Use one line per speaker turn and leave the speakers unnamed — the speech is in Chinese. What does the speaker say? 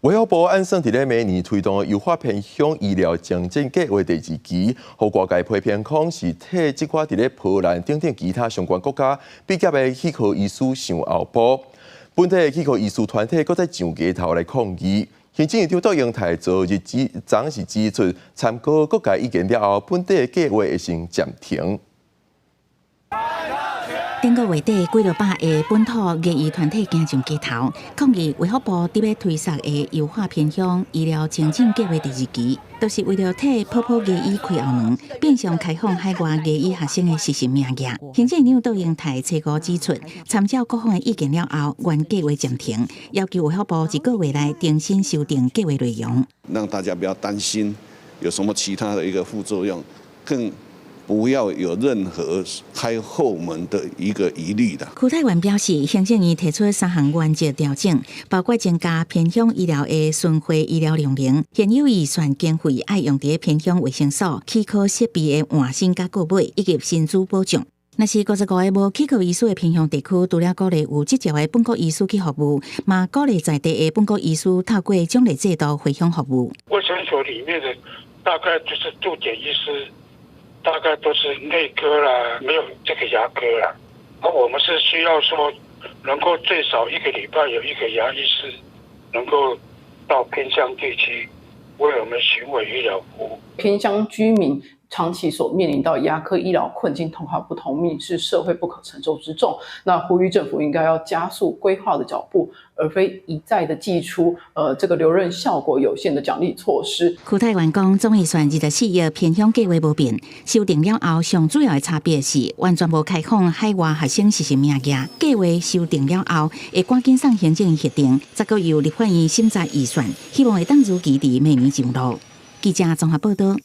卫生部按算伫咧明年推动优化偏乡医疗重症计划第2期，互外界批评讲是替即寡伫咧波兰等等其他相关国家毕业的气科医师上后补。本地的气科医师团体搁再上街头来抗议。行政院长杜英台昨日昨是指出，参考各界意见了后，本地的计划会先暂停。
顶个月底，几落百个本土业医团体行上街头，抗议卫福部伫要推测的优化偏乡医疗前进计划第2期，都是为了替泡泡业医开后门，变相开放海外业医学生的实习名额。行政院长杜英台初五指出，参照各方的意见了后，原计划暂停，要求卫福部1个月内重新修订计划内容，
让大家不要担心有什么其他的一个副作用，更不要有任何开后门的一个疑虑的。
区泰元表示，行政院提出3项原则调整，包括增加偏乡医疗的巡回医疗量能，现有预算经费爱用伫偏乡卫生所、气科设备的换新甲购买，以及薪资保障。若是55个无气科医师的偏乡地区，除了鼓励有执照的本国医师去服务，嘛鼓励在地的本国医师透过奖励制度回乡服务。
卫生所里面的大概就是驻点医师。大概都是内科啦，没有这个牙科啦。而我们是需要说，能够最少1个礼拜有1个牙医师能够到偏乡地区为我们巡回医疗服务。
偏乡居民长期所面临到牙科医疗困境，同行不同命，是社会不可承受之重。那呼吁政府应该要加速规划的脚步，而非一再的祭出这个留任效果有限的奖励措施。
区泰元讲，总预算24亿偏乡计划无变，修订了后，上主要的差别是完全无开放海外学生实习名额。计划修订了后，会赶紧送行政院核定，再由立法院审查预算，希望会当如期伫明年上路。记者综合报道。